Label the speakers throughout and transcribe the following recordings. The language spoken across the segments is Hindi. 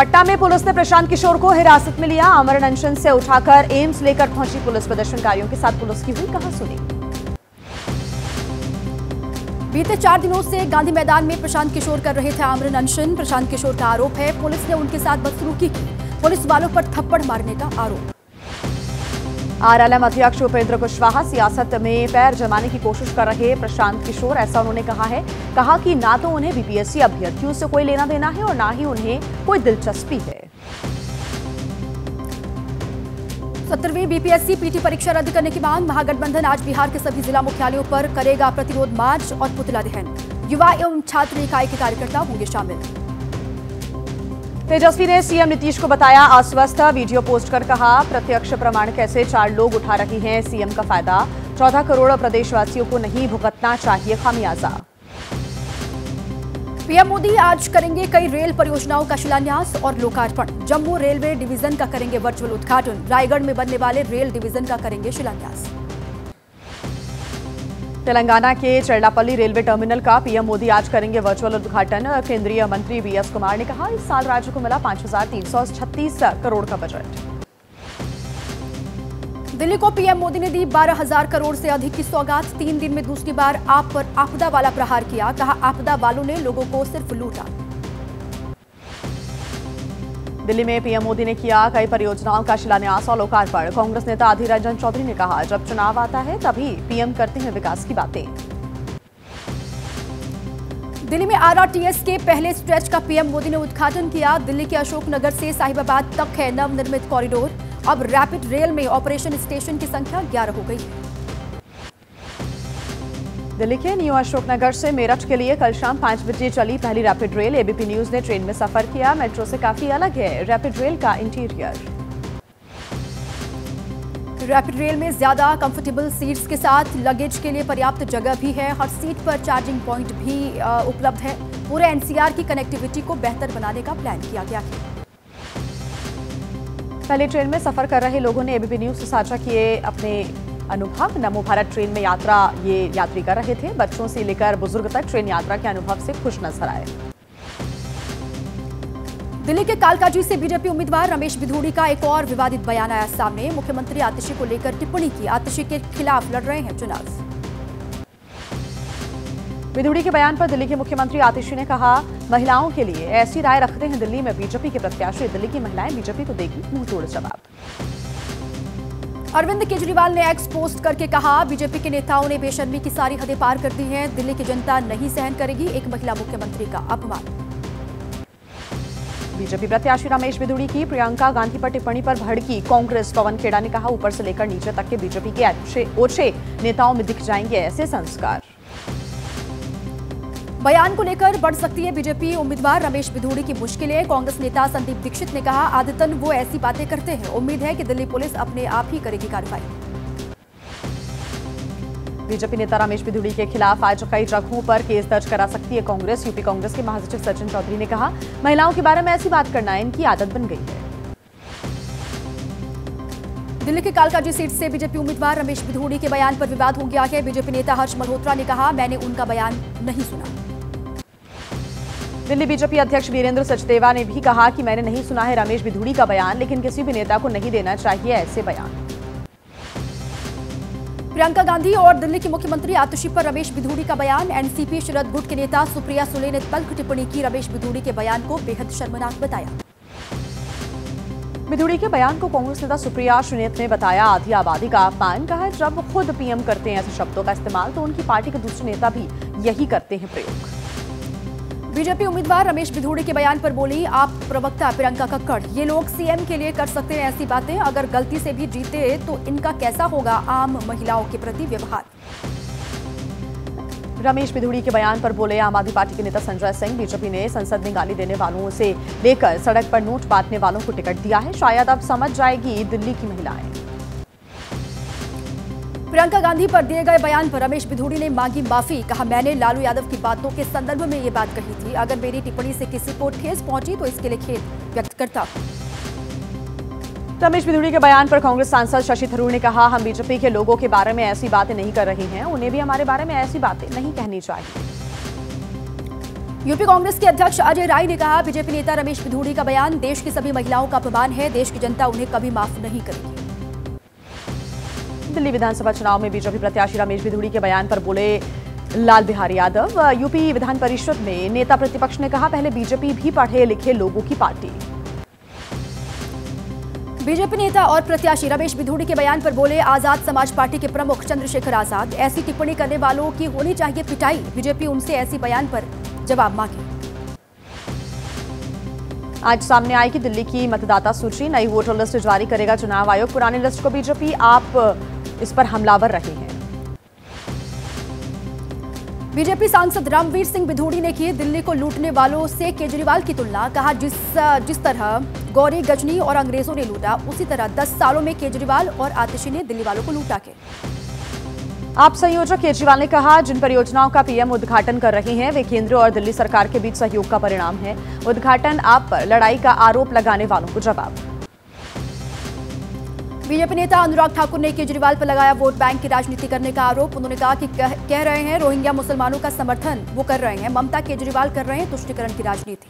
Speaker 1: पट्टा में पुलिस ने प्रशांत किशोर को हिरासत में लिया। आमरण अनशन से उठाकर एम्स लेकर पहुंची पुलिस। प्रदर्शनकारियों के साथ पुलिस की हुई कहासुनी।
Speaker 2: बीते 4 दिनों से गांधी मैदान में प्रशांत किशोर कर रहे थे आमरण अनशन। प्रशांत किशोर का आरोप है पुलिस ने उनके साथ बदसलूकी की। पुलिस वालों पर थप्पड़ मारने का आरोप।
Speaker 1: आरएलएम अध्यक्ष उपेंद्र कुशवाहा सियासत में पैर जमाने की कोशिश कर रहे प्रशांत किशोर, ऐसा उन्होंने कहा कि ना तो उन्हें बीपीएससी अभ्यर्थियों से कोई लेना देना है और ना ही उन्हें कोई दिलचस्पी है।
Speaker 2: 17वीं बीपीएससी पीटी परीक्षा रद्द करने की मांग। महागठबंधन आज बिहार के सभी जिला मुख्यालयों पर करेगा प्रतिरोध मार्च और पुतला दहन। युवा एवं छात्र इकाई के कार्यकर्ता होंगे शामिल।
Speaker 1: तेजस्वी ने सीएम नीतीश को बताया अस्वस्थ। वीडियो पोस्ट कर कहा, प्रत्यक्ष प्रमाण कैसे 4 लोग उठा रहे हैं सीएम का फायदा। 14 करोड़ प्रदेशवासियों को नहीं भुगतना चाहिए खामियाजा।
Speaker 2: पीएम मोदी आज करेंगे कई रेल परियोजनाओं का शिलान्यास और लोकार्पण। जम्मू रेलवे डिवीजन का करेंगे वर्चुअल उद्घाटन। रायगढ़ में बनने वाले रेल डिवीजन का करेंगे शिलान्यास।
Speaker 1: तेलंगाना के चरलापल्ली रेलवे टर्मिनल का पीएम मोदी आज करेंगे वर्चुअल उद्घाटन। केंद्रीय मंत्री वीएस कुमार ने कहा, इस साल राज्य को मिला 5,336 करोड़ का बजट।
Speaker 2: दिल्ली को पीएम मोदी ने दी 12,000 करोड़ से अधिक की सौगात। 3 दिन में दूसरी बार आप पर आपदा वाला प्रहार किया। कहा, आपदा वालों ने लोगों को सिर्फ लूटा।
Speaker 1: दिल्ली में पीएम मोदी ने किया कई परियोजनाओं का शिलान्यास और लोकार्पण। कांग्रेस नेता अधीर रंजन चौधरी ने कहा, जब चुनाव आता है तभी पीएम करते हैं विकास की बातें।
Speaker 2: दिल्ली में आरआरटीएस के पहले स्ट्रेच का पीएम मोदी ने उद्घाटन किया। दिल्ली के अशोकनगर से साहिबाबाद तक है नवनिर्मित कॉरिडोर। अब रैपिड रेल में ऑपरेशन स्टेशन की संख्या 11 हो गई है।
Speaker 1: दिल्ली के न्यू अशोकनगर से मेरठ के लिए कल शाम 5 बजे चली पहली रैपिड रेल। एबीपी न्यूज ने ट्रेन में सफर किया। मेट्रो से काफी अलग है रैपिड रेल का इंटीरियर।
Speaker 2: रैपिड रेल में ज्यादा कंफर्टेबल सीट्स के साथ लगेज के लिए पर्याप्त जगह भी है। हर सीट पर चार्जिंग पॉइंट भी उपलब्ध है। पूरे एनसीआर की कनेक्टिविटी को बेहतर बनाने का प्लान किया गया है।
Speaker 1: पहले ट्रेन में सफर कर रहे लोगों ने एबीपी न्यूज से साझा किए अपने अनुभव। नमो भारत ट्रेन में यात्री कर रहे थे। बच्चों से लेकर बुजुर्ग तक ट्रेन यात्रा के अनुभव से खुश नजर आए।
Speaker 2: दिल्ली के कालकाजी से बीजेपी उम्मीदवार रमेश बिधूड़ी का एक और विवादित बयान आया सामने। मुख्यमंत्री आतिशी को लेकर टिप्पणी की। आतिशी के खिलाफ लड़ रहे हैं चुनाव।
Speaker 1: बिधूड़ी के बयान पर दिल्ली के मुख्यमंत्री आतिशी ने कहा, महिलाओं के लिए ऐसी राय रखते हैं दिल्ली में बीजेपी के प्रत्याशी। दिल्ली की महिलाएं बीजेपी को देगी मुंहतोड़ जवाब। अरविंद केजरीवाल ने एक्स पोस्ट करके कहा, बीजेपी के नेताओं ने बेशर्मी की सारी हदें पार कर दी हैं। दिल्ली की जनता नहीं सहन करेगी एक महिला मुख्यमंत्री का अपमान। बीजेपी प्रत्याशी रमेश बिधूड़ी की प्रियंका गांधी पर टिप्पणी पर भड़की कांग्रेस। पवन खेड़ा ने कहा, ऊपर से लेकर नीचे तक के बीजेपी के ओछे नेताओं में दिख जाएंगे ऐसे संस्कार। बयान को लेकर बढ़ सकती है बीजेपी उम्मीदवार रमेश बिधूड़ी की मुश्किलें। कांग्रेस नेता संदीप दीक्षित ने कहा, आदतन वो ऐसी बातें करते हैं। उम्मीद है कि दिल्ली पुलिस अपने आप ही करेगी कार्रवाई। बीजेपी नेता रमेश बिधूड़ी के खिलाफ आज कई जगहों पर केस दर्ज करा सकती है कांग्रेस। यूपी कांग्रेस के महासचिव सचिन चौधरी ने कहा, महिलाओं के बारे में ऐसी बात करना इनकी आदत बन गई है। दिल्ली के कालकाजी सीट से बीजेपी उम्मीदवार रमेश बिधूड़ी के बयान पर विवाद हो गया है। बीजेपी नेता हर्ष मल्होत्रा ने कहा, मैंने उनका बयान नहीं सुना। दिल्ली बीजेपी अध्यक्ष वीरेंद्र सचदेवा ने भी कहा कि मैंने नहीं सुना है रमेश बिधूड़ी का बयान, लेकिन किसी भी नेता को नहीं देना चाहिए ऐसे बयान। प्रियंका गांधी और दिल्ली की मुख्यमंत्री आतिशी पर रमेश बिधूड़ी का बयान। एनसीपी शरद गुट के नेता सुप्रिया सुले ने तल्ख टिप्पणी की। रमेश बिधूड़ी के बयान को बेहद शर्मनाक बताया। बिधूड़ी के बयान को कांग्रेस नेता सुप्रिया सुले ने बताया आधी आबादी का अपमान। कहा, जब खुद पीएम करते हैं ऐसे शब्दों का इस्तेमाल तो उनकी पार्टी के दूसरे नेता भी यही करते हैं प्रयोग। बीजेपी उम्मीदवार रमेश बिधूड़ी के बयान पर बोली, आप प्रवक्ता प्रियंका कक्कड़, ये लोग सीएम के लिए कर सकते हैं ऐसी बातें। अगर गलती से भी जीते तो इनका कैसा होगा आम महिलाओं के प्रति व्यवहार। रमेश बिधूड़ी के बयान पर बोले आम आदमी पार्टी के नेता संजय सिंह, बीजेपी ने संसद में गाली देने वालों से लेकर सड़क पर नोट बांटने वालों को टिकट दिया है। शायद अब समझ जाएगी दिल्ली की महिलाएं। प्रियंका गांधी पर दिए गए बयान पर रमेश बिधूड़ी ने मांगी माफी। कहा, मैंने लालू यादव की बातों के संदर्भ में ये बात कही थी। अगर मेरी टिप्पणी से किसी को ठेस पहुंची तो इसके लिए खेद व्यक्त करता। रमेश बिधूड़ी के बयान पर कांग्रेस सांसद शशि थरूर ने कहा, हम बीजेपी के लोगों के बारे में ऐसी बातें नहीं कर रहे हैं। उन्हें भी हमारे बारे में ऐसी बातें नहीं कहनी चाहिए।
Speaker 2: यूपी कांग्रेस के अध्यक्ष अजय राय ने कहा, बीजेपी नेता रमेश बिधूड़ी का बयान देश की सभी महिलाओं का अपमान है, देश की जनता उन्हें कभी माफ नहीं करेगी।
Speaker 1: दिल्ली विधानसभा चुनाव में बीजेपी प्रत्याशी रमेश बिधूड़ी के बयान पर बोले लाल बिहारी यादव। यूपी विधान परिषद में नेता प्रतिपक्ष ने कहा, पहले बीजेपी भी पढ़े लिखे लोगों की पार्टी।
Speaker 2: बीजेपी नेता और प्रत्याशी रमेश बिधूड़ी के बयान पर बोले आजाद समाज पार्टी के प्रमुख चंद्रशेखर आजाद, ऐसी टिप्पणी करने वालों की होनी चाहिए पिटाई, बीजेपी उनसे ऐसी बयान पर जवाब मांगे।
Speaker 1: आज सामने आएगी दिल्ली की मतदाता सूची, नई वोटर लिस्ट जारी करेगा चुनाव आयोग। पुरानी लिस्ट को बीजेपी आप इस पर हमलावर रहे हैं।
Speaker 2: बीजेपी सांसद रामवीर सिंह बिधूड़ी ने की दिल्ली को लूटने वालों से केजरीवाल की तुलना, कहा जिस तरह गौरी गजनी और अंग्रेजों ने लूटा, उसी तरह 10 सालों में केजरीवाल और आतिशी ने दिल्ली वालों को लूटा के।
Speaker 1: आप संयोजक केजरीवाल ने कहा, जिन परियोजनाओं का पीएम उद्घाटन कर रहे हैं वे केंद्र और दिल्ली सरकार के बीच सहयोग का परिणाम है। उद्घाटन आप पर लड़ाई का आरोप लगाने वालों को जवाब।
Speaker 2: बीजेपी नेता अनुराग ठाकुर ने केजरीवाल पर लगाया वोट बैंक की राजनीति करने का आरोप। उन्होंने कहा कि कह रहे हैं रोहिंग्या मुसलमानों का समर्थन वो कर रहे हैं, ममता केजरीवाल कर रहे हैं तुष्टीकरण की राजनीति।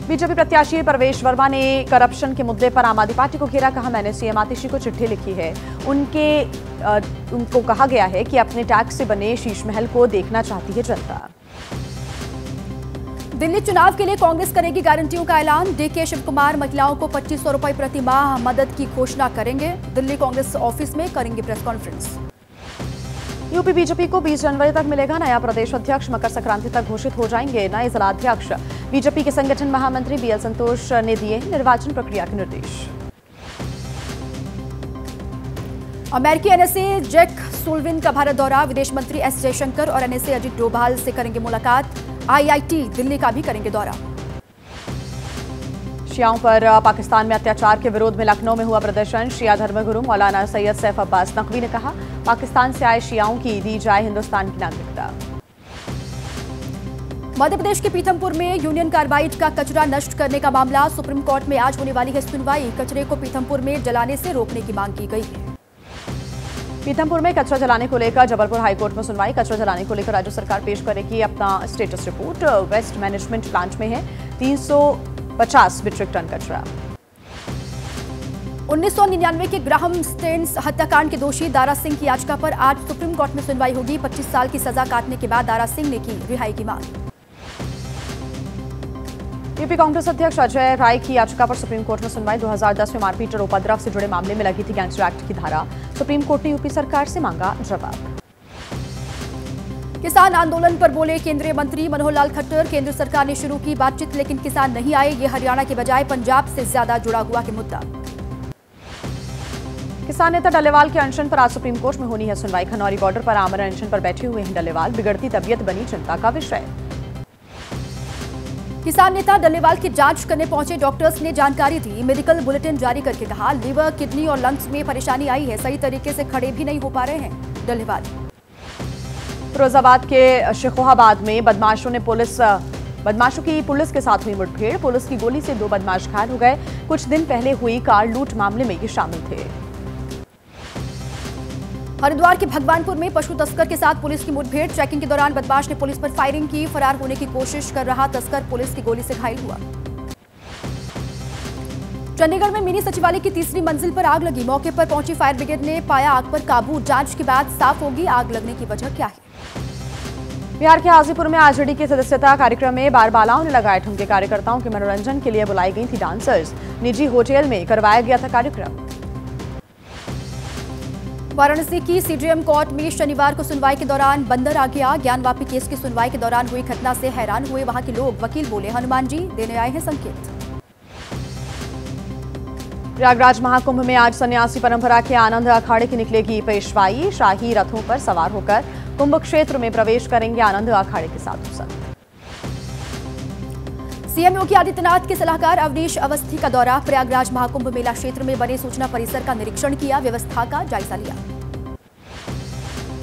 Speaker 1: बीजेपी प्रत्याशी परवेश वर्मा ने करप्शन के मुद्दे पर आम आदमी पार्टी को घेरा, कहा मैंने सीएम आतिशी को चिट्ठी लिखी है। उनको कहा गया है कि अपने टैक्स से बने शीश महल को देखना चाहती है जनता।
Speaker 2: दिल्ली चुनाव के लिए कांग्रेस करेगी गारंटियों का ऐलान, डीके शिव कुमार महिलाओं को 2500 रुपए प्रति माह मदद की घोषणा करेंगे। दिल्ली कांग्रेस ऑफिस में करेंगे प्रेस कॉन्फ्रेंस।
Speaker 1: यूपी बीजेपी को 20 जनवरी तक मिलेगा नया प्रदेश अध्यक्ष, मकर संक्रांति तक घोषित हो जाएंगे नए जिलाध्यक्ष। बीजेपी के संगठन महामंत्री बीएल संतोष ने दिए निर्वाचन प्रक्रिया के निर्देश।
Speaker 2: अमेरिकी एनएसए जैक सुल्विन का भारत दौरा, विदेश मंत्री एस जयशंकर और एनएसए अजित डोभाल से करेंगे मुलाकात। आईआईटी दिल्ली का भी करेंगे दौरा।
Speaker 1: शियाओं पर पाकिस्तान में अत्याचार के विरोध में लखनऊ में हुआ प्रदर्शन। शिया धर्मगुरु मौलाना सैयद सैफ अब्बास नकवी ने कहा, पाकिस्तान से आए शियाओं की दी जाए हिंदुस्तान की नागरिकता।
Speaker 2: मध्य प्रदेश के पीथमपुर में यूनियन कार्बाइड का कचरा नष्ट करने का मामला, सुप्रीम कोर्ट में आज होने वाली है सुनवाई। कचरे को पीथमपुर में जलाने से रोकने की मांग की गई है।
Speaker 1: पीथमपुर में कचरा जलाने को लेकर जबलपुर हाईकोर्ट में सुनवाई। कचरा जलाने को लेकर राज्य सरकार पेश करेगी अपना status report. Waste management plant में है 350 मीट्रिक टन कचरा।
Speaker 2: 1999 के ग्राहम स्टेन्स हत्याकांड के दोषी दारा सिंह की याचिका पर आज सुप्रीम कोर्ट में सुनवाई होगी। 25 साल की सजा काटने के बाद दारा सिंह ने की रिहाई की मांग।
Speaker 1: यूपी कांग्रेस अध्यक्ष अजय राय की याचिका पर सुप्रीम कोर्ट में सुनवाई। 2010 में मारपीट और उपद्रव से जुड़े मामले में लगी थी गैंगस्टर एक्ट की धारा। सुप्रीम कोर्ट ने यूपी सरकार से मांगा जवाब।
Speaker 2: किसान आंदोलन पर बोले केंद्रीय मंत्री मनोहर लाल खट्टर, केंद्र सरकार ने शुरू की बातचीत लेकिन किसान नहीं आए, ये हरियाणा के बजाय पंजाब से ज्यादा जुड़ा हुआ के मुद्दा। किसान नेता डल्लेवाल के अनशन पर आज सुप्रीम कोर्ट में होनी है सुनवाई। खनौरी बॉर्डर पर आमरण अनशन पर बैठे हुए हैं डल्लेवाल, बिगड़ती तबीयत बनी चिंता का विषय। किसान नेता डल्लेवाल की जांच करने पहुंचे डॉक्टर्स ने जानकारी दी। मेडिकल बुलेटिन जारी करके कहा, लीवर, किडनी और लंग्स में परेशानी आई है, सही तरीके से खड़े भी नहीं हो पा रहे हैं डल्लेवाल। फिरोजाबाद के शेखोहाबाद में बदमाशों की पुलिस के साथ हुई मुठभेड़। पुलिस की गोली से 2 बदमाश घायल हो गए। कुछ दिन पहले हुई कार लूट मामले में ये शामिल थे। हरिद्वार के भगवानपुर में पशु तस्कर के साथ पुलिस की मुठभेड़। चेकिंग के दौरान बदमाश ने पुलिस पर फायरिंग की। फरार होने की कोशिश कर रहा तस्कर पुलिस की गोली से घायल हुआ। चंडीगढ़ में मिनी सचिवालय की 3री मंजिल पर आग लगी। मौके पर पहुंची फायर ब्रिगेड ने पाया आग पर काबू। जांच के बाद साफ होगी आग लगने की वजह क्या है। बिहार के हाजीपुर में आरजेडी के सदस्यता कार्यक्रम में बारबालाओं ने लगाए ठुमके। कार्यकर्ताओं के मनोरंजन के लिए बुलाई गई थी डांसर्स। निजी होटल में करवाया गया था कार्यक्रम। वाराणसी की सीजेएम कोर्ट में शनिवार को सुनवाई के दौरान बंदर आ गया। ज्ञानवापी केस की सुनवाई के दौरान हुई घटना से हैरान हुए वहां के लोग। वकील बोले, हनुमान जी देने आए हैं संकेत। प्रयागराज महाकुंभ में आज सन्यासी परंपरा के आनंद अखाड़े की निकलेगी पेशवाई। शाही रथों पर सवार होकर कुंभ क्षेत्र में प्रवेश करेंगे आनंद अखाड़े के साधु संत। सीएम योगी आदित्यनाथ के सलाहकार अवनीश अवस्थी का दौरा। प्रयागराज महाकुंभ मेला क्षेत्र में बने सूचना परिसर का निरीक्षण किया, व्यवस्था का जायजा लिया।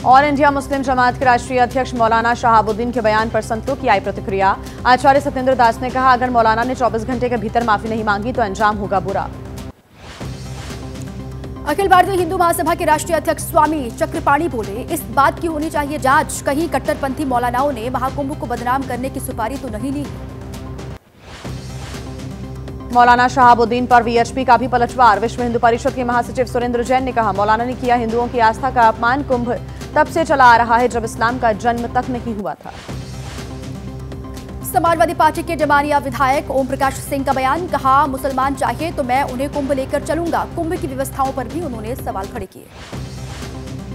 Speaker 2: ऑल इंडिया मुस्लिम जमात के राष्ट्रीय अध्यक्ष मौलाना शहाबुद्दीन के बयान पर संतों की आई प्रतिक्रिया। आचार्य सत्येंद्र दास ने कहा, अगर मौलाना ने 24 घंटे के भीतर माफी नहीं मांगी तो अंजाम होगा बुरा। अखिल भारतीय हिंदू महासभा के राष्ट्रीय अध्यक्ष स्वामी चक्रपाणी बोले, इस बात की होनी चाहिए जांच, कहीं कट्टरपंथी मौलानाओं ने महाकुंभ को बदनाम करने की सुपारी तो नहीं ली।
Speaker 1: मौलाना शहाबुद्दीन पर वीएचपी का भी पलटवार। विश्व हिंदू परिषद के महासचिव सुरेंद्र जैन ने कहा, मौलाना ने किया हिंदुओं की आस्था का अपमान। कुंभ तब से चला आ रहा है जब इस्लाम का जन्म तक नहीं हुआ था।
Speaker 2: समाजवादी पार्टी के जमानिया विधायक ओम प्रकाश सिंह का बयान, कहा मुसलमान चाहे तो मैं उन्हें कुंभ लेकर चलूंगा। कुंभ की व्यवस्थाओं पर भी उन्होंने सवाल खड़े किए।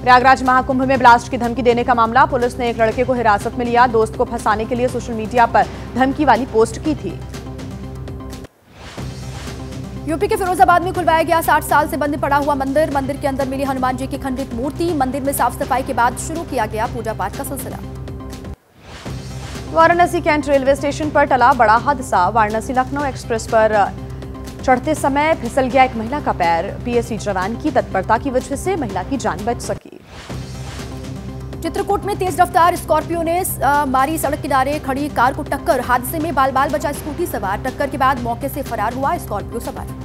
Speaker 1: प्रयागराज महाकुंभ में ब्लास्ट की धमकी देने का मामला, पुलिस ने एक लड़के को हिरासत में लिया। दोस्त को फंसाने के लिए सोशल मीडिया पर धमकी वाली पोस्ट की थी।
Speaker 2: यूपी के फिरोजाबाद में खुलवाया गया 60 साल से बंद पड़ा हुआ मंदिर। मंदिर के अंदर मिली हनुमान जी की खंडित मूर्ति। मंदिर में साफ सफाई के बाद शुरू किया गया पूजा पाठ का सिलसिला।
Speaker 1: वाराणसी कैंट रेलवे स्टेशन पर टला बड़ा हादसा। वाराणसी लखनऊ एक्सप्रेस पर चढ़ते समय फिसल गया एक महिला का पैर। पीएसी जवान की तत्परता की वजह से महिला की जान बच सकी।
Speaker 2: चित्रकूट में तेज रफ्तार स्कॉर्पियो ने मारी सड़क किनारे खड़ी कार को टक्कर। हादसे में बाल बाल बचा स्कूटी सवार। टक्कर के बाद मौके से फरार हुआ स्कॉर्पियो सवार।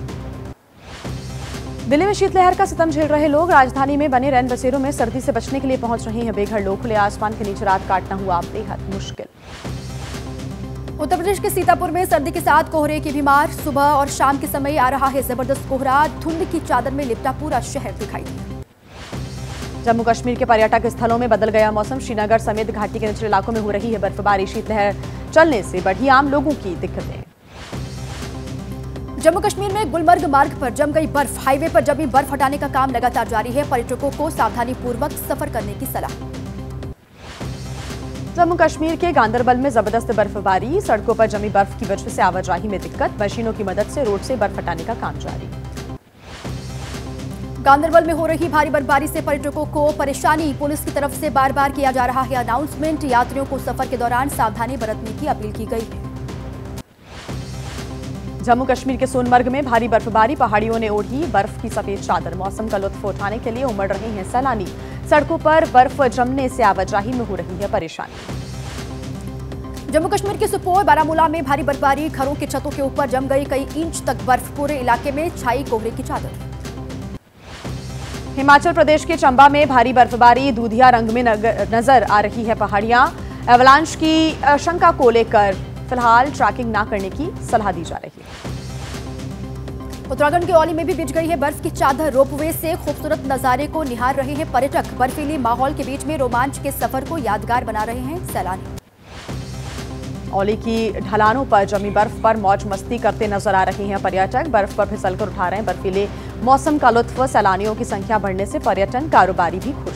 Speaker 1: दिल्ली में शीतलहर का सितम झेल रहे लोग राजधानी में बने रैन बसेरों में सर्दी से बचने के लिए पहुंच रहे हैं बेघर लोग। खुले आसमान के नीचे रात काटना हुआ बेहद मुश्किल।
Speaker 2: उत्तर प्रदेश के सीतापुर में सर्दी के साथ कोहरे की भी मार। सुबह और शाम के समय आ रहा है जबरदस्त कोहरा। धुंध की चादर में लिपटा पूरा शहर दिखाई दिया।
Speaker 1: जम्मू कश्मीर के पर्यटक स्थलों में बदल गया मौसम। श्रीनगर समेत घाटी के निचले इलाकों में हो रही है बर्फबारी। शीतलहर चलने से बढ़ी आम लोगों की दिक्कतें।
Speaker 2: जम्मू कश्मीर में गुलमर्ग मार्ग पर जम गई बर्फ। हाईवे पर जमी बर्फ हटाने का काम लगातार जारी है। पर्यटकों को सावधानी पूर्वक सफर करने की सलाह।
Speaker 1: जम्मू कश्मीर के गांदरबल में जबरदस्त बर्फबारी। सड़कों पर जमी बर्फ की वजह से आवाजाही में दिक्कत। मशीनों की मदद से रोड से बर्फ हटाने का काम जारी।
Speaker 2: गांदरबल में हो रही भारी बर्फबारी से पर्यटकों को परेशानी। पुलिस की तरफ से बार बार किया जा रहा है अनाउंसमेंट। यात्रियों को सफर के दौरान सावधानी बरतने की अपील की गई है।
Speaker 1: जम्मू कश्मीर के सोनमर्ग में भारी बर्फबारी। पहाड़ियों ने ओढ़ी बर्फ की सफेद चादर। मौसम का लुत्फ उठाने के लिए उमड़ रहे हैं सैलानी। सड़कों पर बर्फ जमने से आवाजाही में हो रही है परेशानी।
Speaker 2: जम्मू कश्मीर के सुपोर बारामूला में भारी बर्फबारी। घरों की छतों के ऊपर जम गई कई इंच तक बर्फ। पूरे इलाके में छाई कोहरे की चादर।
Speaker 1: हिमाचल प्रदेश के चंबा में भारी बर्फबारी। दूधिया रंग में नजर आ रही है पहाड़ियां। एवलांच की आशंका को लेकर फिलहाल ट्रैकिंग न करने की सलाह दी जा रही है।
Speaker 2: उत्तराखंड के औली में भी बिछ गई है बर्फ की चादर। रोपवे से खूबसूरत नजारे को निहार रहे हैं पर्यटक। बर्फीले माहौल के बीच में रोमांच के सफर को यादगार बना रहे हैं सैलानी।
Speaker 1: औली की ढलानों पर जमी बर्फ पर मौज मस्ती करते नजर आ रहे हैं पर्यटक। बर्फ पर फिसलकर उठा रहे हैं बर्फीले मौसम का लुत्फ। सैलानियों की संख्या बढ़ने से पर्यटन कारोबारी भी खुश।